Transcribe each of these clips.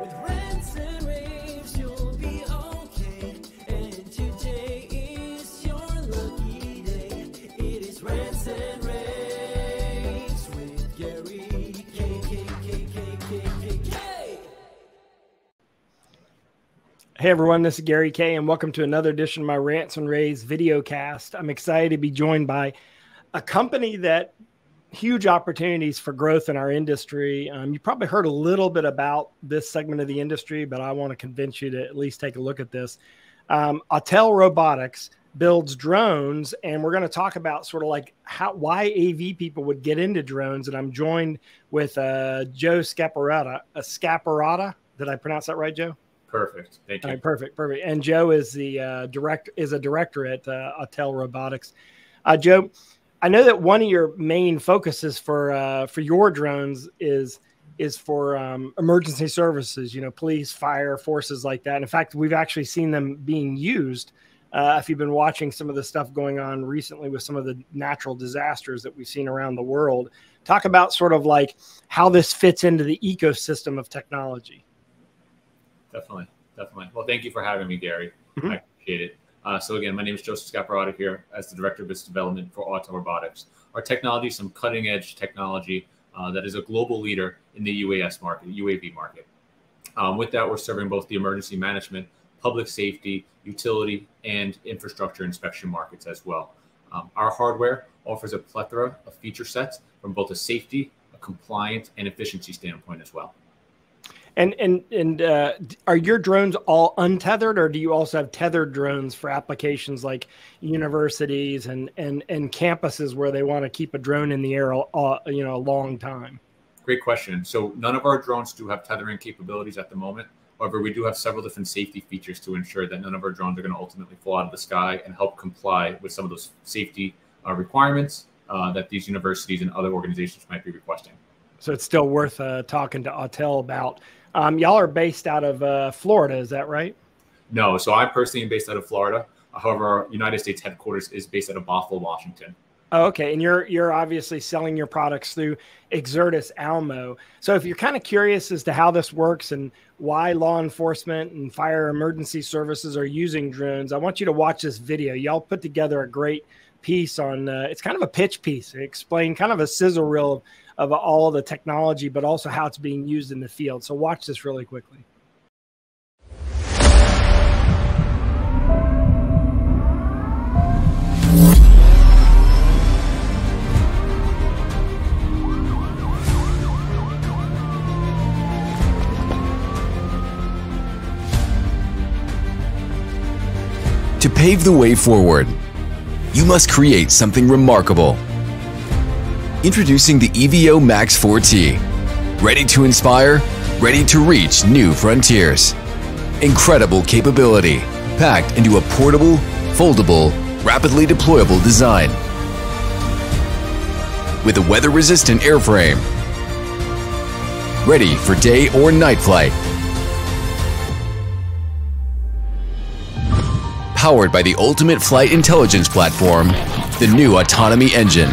With rants and raves, you'll be okay. And today is your lucky day. It is rants and raves with Gary K. Hey everyone, this is Gary K, and welcome to another edition of my Rants and rAVes video cast. I'm excited to be joined by a company that huge opportunities for growth in our industry. You probably heard a little bit about this segment of the industry, but I want to convince you to at least take a look at this. Autel Robotics builds drones, and we're going to talk about sort of like why AV people would get into drones. And I'm joined with Joe Scaperrotta. Did I pronounce that right, Joe? Perfect. Thank you. All right, perfect. And Joe is the director at Autel Robotics. Joe, I know that one of your main focuses for your drones is for emergency services, you know, police, fire, forces like that. In fact, we've actually seen them being used. If you've been watching some of the stuff going on recently with some of the natural disasters that we've seen around the world, talk about sort of like how this fits into the ecosystem of technology. Definitely. Well, thank you for having me, Gary. I appreciate it. So again, my name is Joseph Scaperrotta here as the Director of Business Development for Autel Robotics. Our technology is some cutting edge technology that is a global leader in the UAS market, UAV market. With that, we're serving both the emergency management, public safety, utility, and infrastructure inspection markets as well. Our hardware offers a plethora of feature sets from both a safety, a compliance, and efficiency standpoint as well. And are your drones all untethered, or do you also have tethered drones for applications like universities and campuses where they want to keep a drone in the air, a long time? Great question. So none of our drones do have tethering capabilities at the moment. However, we do have several different safety features to ensure that none of our drones are going to ultimately fall out of the sky and help comply with some of those safety requirements that these universities and other organizations might be requesting. So it's still worth talking to Autel about. Y'all are based out of Florida, is that right? No, so I personally am based out of Florida. However, our United States headquarters is based out of Bothell, Washington. Oh, okay, and you're obviously selling your products through Exertis Almo. So if you're kind of curious as to how this works and why law enforcement and fire emergency services are using drones, I want you to watch this video. Y'all put together a great piece on, it's kind of a pitch piece. It explained kind of a sizzle reel of all the technology, but also how it's being used in the field. So watch this really quickly. To pave the way forward, you must create something remarkable. Introducing the EVO Max 4T. Ready to inspire, ready to reach new frontiers. Incredible capability, packed into a portable, foldable, rapidly deployable design. With a weather-resistant airframe. Ready for day or night flight. Powered by the ultimate flight intelligence platform, the new Autonomy Engine.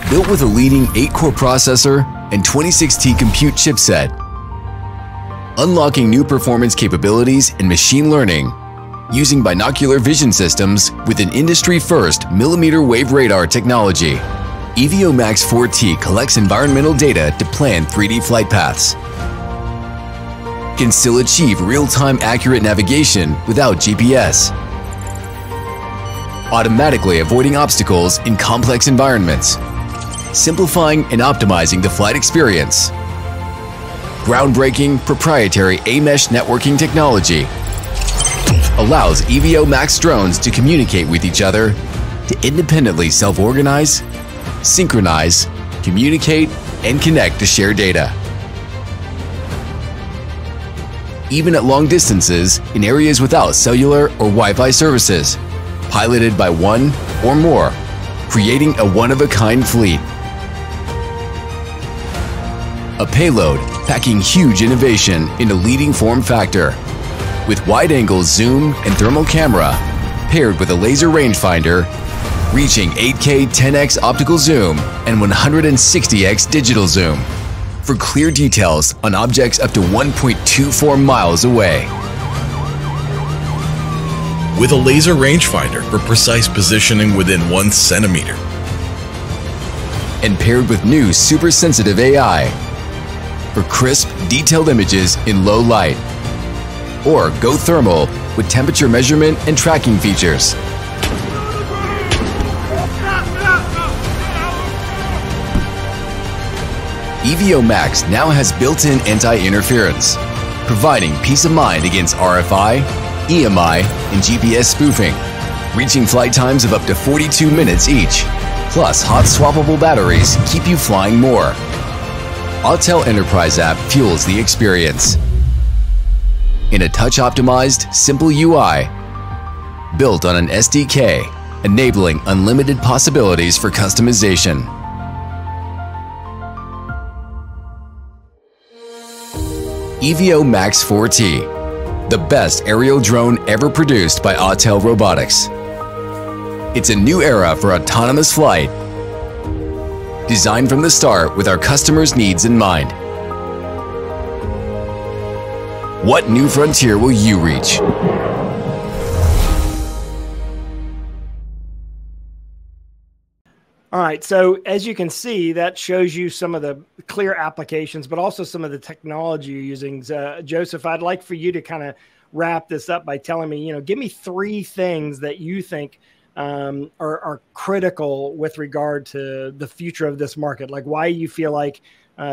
Built with a leading 8-core processor and 26T compute chipset. Unlocking new performance capabilities and machine learning using binocular vision systems with an industry-first millimeter wave radar technology. EVO Max 4T collects environmental data to plan 3D flight paths. Can still achieve real-time accurate navigation without GPS. Automatically avoiding obstacles in complex environments. Simplifying and optimizing the flight experience. Groundbreaking proprietary A-mesh networking technology allows EVO Max drones to communicate with each other, to independently self-organize, synchronize, communicate, and connect to share data. Even at long distances in areas without cellular or Wi-Fi services, piloted by one or more, creating a one-of-a-kind fleet. A payload packing huge innovation in a leading form factor, with wide-angle zoom and thermal camera, paired with a laser rangefinder, reaching 8K 10x optical zoom and 160x digital zoom. for clear details on objects up to 1.24 miles away. With a laser rangefinder for precise positioning within 1 centimeter. And paired with new super sensitive AI for crisp, detailed images in low light. Or go thermal with temperature measurement and tracking features. EVO Max now has built-in anti-interference, providing peace of mind against RFI, EMI, and GPS spoofing, reaching flight times of up to 42 minutes each. Plus, hot swappable batteries keep you flying more. Autel Enterprise app fuels the experience. In a touch-optimized, simple UI, built on an SDK, enabling unlimited possibilities for customization. EVO Max 4T, the best aerial drone ever produced by Autel Robotics. It's a new era for autonomous flight, designed from the start with our customers' needs in mind. What new frontier will you reach? All right, so as you can see, that shows you some of the clear applications, but also some of the technology you're using. Joseph, I'd like for you to kind of wrap this up by telling me, give me 3 things that you think are critical with regard to the future of this market. Like why you feel like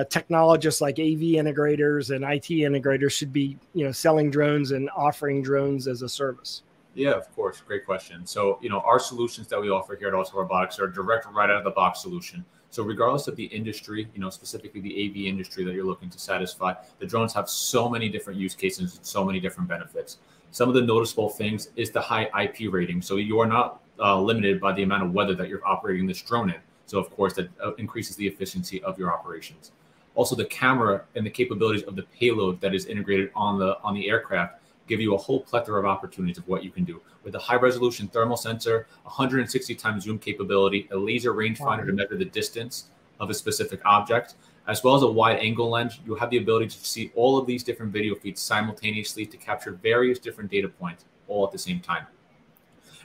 technologists like AV integrators and IT integrators should be, selling drones and offering drones as a service. Yeah, of course. Great question. So, our solutions that we offer here at Autel Robotics are a direct right out of the box solution. So regardless of the industry, specifically the AV industry that you're looking to satisfy, the drones have so many different use cases and so many different benefits. Some of the noticeable things is the high IP rating. So you are not limited by the amount of weather that you're operating this drone in. So of course that increases the efficiency of your operations. Also the camera and the capabilities of the payload that is integrated on the aircraft give you a whole plethora of opportunities of what you can do. With a high-resolution thermal sensor, 160 times zoom capability, a laser rangefinder to measure the distance of a specific object, as well as a wide-angle lens, you have the ability to see all of these different video feeds simultaneously to capture various different data points all at the same time.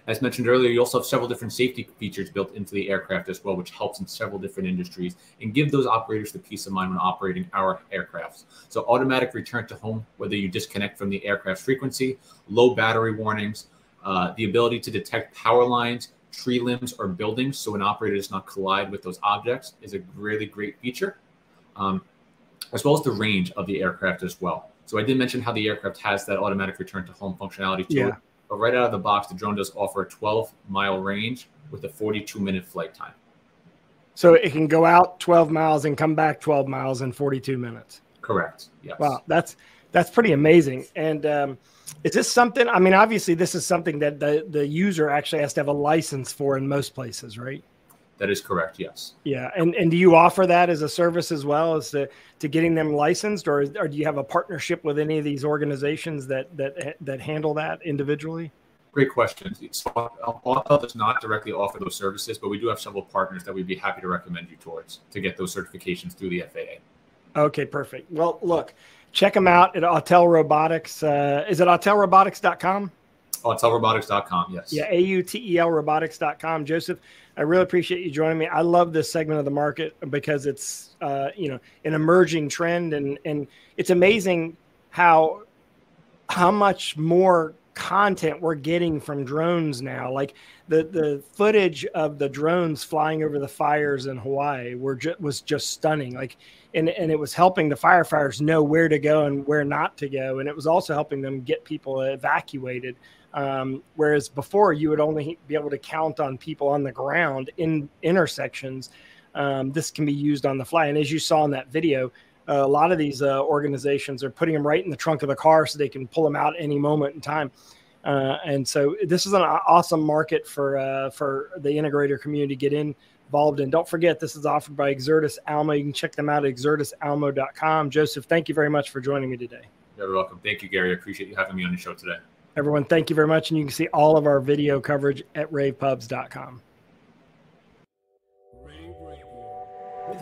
As mentioned earlier, you also have several different safety features built into the aircraft as well, which helps in several different industries and give those operators the peace of mind when operating our aircrafts. So automatic return to home, whether you disconnect from the aircraft's frequency, low battery warnings, the ability to detect power lines, tree limbs, or buildings so an operator does not collide with those objects is a really great feature, as well as the range of the aircraft as well. So I did mention how the aircraft has that automatic return to home functionality to it. But right out of the box, the drone does offer a 12-mile range with a 42-minute flight time. So it can go out 12 miles and come back 12 miles in 42 minutes. Correct. Yes. Wow, that's pretty amazing. And is this something? I mean, obviously, this is something that the user actually has to have a license for in most places, right? That is correct. Yes. Yeah. And do you offer that as a service as well as to getting them licensed, or do you have a partnership with any of these organizations that handle that individually? Great question. So Autel does not directly offer those services, but we do have several partners that we'd be happy to recommend you towards to get those certifications through the FAA. Okay, perfect. Well, look, check them out at Autel Robotics. Is it autelrobotics.com? AutelRobotics.com, yes. Yeah, AUTEL robotics.com. Joseph, I really appreciate you joining me. I love this segment of the market because it's an emerging trend, and it's amazing how much more content we're getting from drones now. Like the footage of the drones flying over the fires in Hawaii was just stunning. Like, and it was helping the firefighters know where to go and where not to go, and it was also helping them get people evacuated. Whereas before you would only be able to count on people on the ground in intersections. This can be used on the fly. And as you saw in that video, a lot of these organizations are putting them right in the trunk of the car so they can pull them out any moment in time. And so this is an awesome market for the integrator community to get involved in. Don't forget, this is offered by Exertis Almo. You can check them out at exertisalmo.com. Joseph, thank you very much for joining me today. You're welcome. Thank you, Gary. I appreciate you having me on the show today. Everyone, thank you very much. And you can see all of our video coverage at ravepubs.com. With